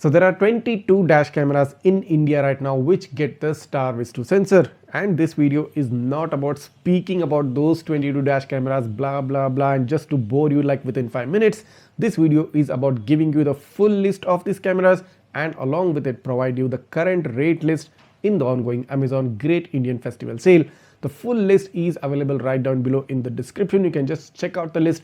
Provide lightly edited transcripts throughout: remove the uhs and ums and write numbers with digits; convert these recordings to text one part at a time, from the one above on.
So there are 22 dash cameras in India right now which get the STARVIS-2 sensor, and this video is not about speaking about those 22 dash cameras blah blah blah and just to bore you like within 5 minutes. This video is about giving you the full list of these cameras and along with it provide you the current rate list in the ongoing Amazon Great Indian Festival sale. The full list is available right down below in the description. You can just check out the list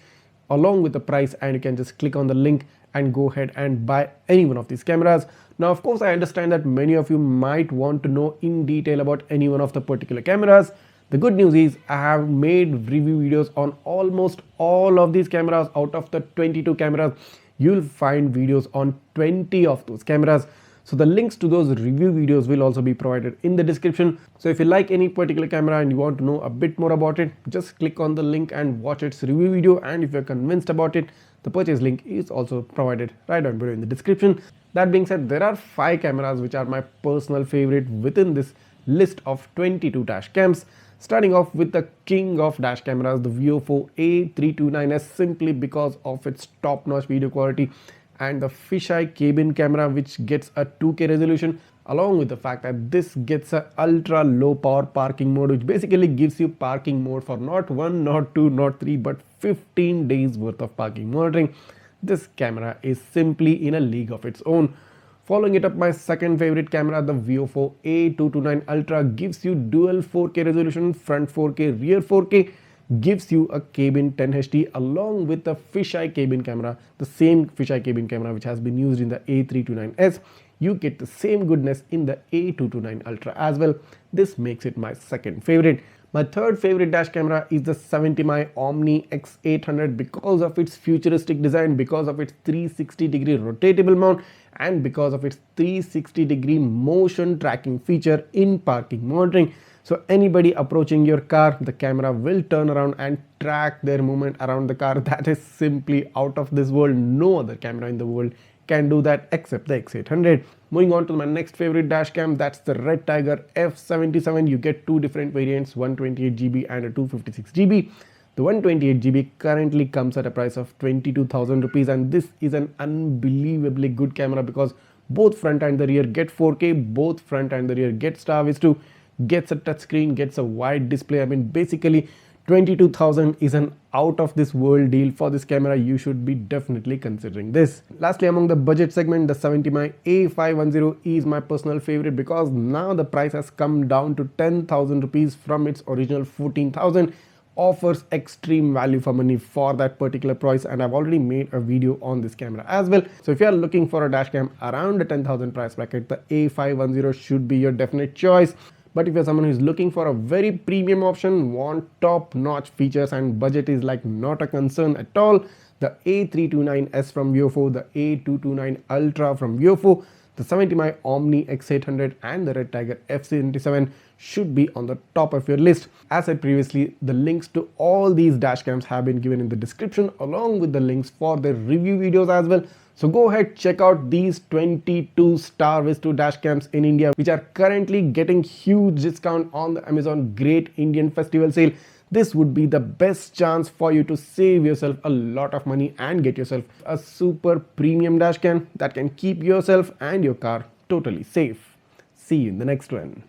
along with the price and you can just click on the link and go ahead and buy any one of these cameras. Now of course I understand that many of you might want to know in detail about any one of the particular cameras. The good news is I have made review videos on almost all of these cameras. Out of the 22 cameras, you'll find videos on 20 of those cameras. So the links to those review videos will also be provided in the description. So if you like any particular camera and you want to know a bit more about it, just click on the link and watch its review video, and if you're convinced about it, the purchase link is also provided right down below in the description. That being said, there are 5 cameras which are my personal favorite within this list of 22 dash cams. Starting off with the king of dash cameras, the VIOFO A329S, simply because of its top-notch video quality and the fisheye cabin camera which gets a 2K resolution, along with the fact that this gets a ultra low power parking mode which basically gives you parking mode for not 1, not 2, not 3 but 15 days worth of parking monitoring. This camera is simply in a league of its own. Following it up, my second favorite camera, the VIOFO A229 Ultra, gives you dual 4K resolution, front 4K, rear 4K, gives you a cabin 10HD along with the fisheye cabin camera, the same fisheye cabin camera which has been used in the A329S. You get the same goodness in the A229 Ultra as well. This makes it my second favorite. My third favorite dash camera is the 70mm Omni X800 because of its futuristic design, because of its 360-degree rotatable mount, and because of its 360-degree motion tracking feature in parking monitoring. So anybody approaching your car, the camera will turn around and track their movement around the car. That is simply out of this world. No other camera in the world can do that except the X800. Moving on to my next favorite dash cam, that's the Redtiger F77. You get 2 different variants, 128GB and a 256GB. The 128GB currently comes at a price of 22,000 rupees, and this is an unbelievably good camera because both front and the rear get 4K, both front and the rear get STARVIS-2, gets a touchscreen, gets a wide display. I mean basically 22,000 is an out of this world deal for this camera. You should be definitely considering this. Lastly, among the budget segment, the 70mm A510 is my personal favorite because now the price has come down to 10,000 rupees from its original 14,000. Offers extreme value for money for that particular price, and I've already made a video on this camera as well. So if you are looking for a dash cam around the 10,000 price bracket, the A510 should be your definite choice. But if you're someone who is looking for a very premium option, want top-notch features and budget is like not a concern at all, the A329S from VIOFO, the A229 Ultra from VIOFO, the 70mm Omni X800 and the Redtiger F77 should be on the top of your list. As said previously, the links to all these dash cams have been given in the description along with the links for the review videos as well. So go ahead, check out these 22 STARVIS-2 dash cams in India which are currently getting huge discount on the Amazon Great Indian Festival sale. This would be the best chance for you to save yourself a lot of money and get yourself a super premium dash cam that can keep yourself and your car totally safe. See you in the next one.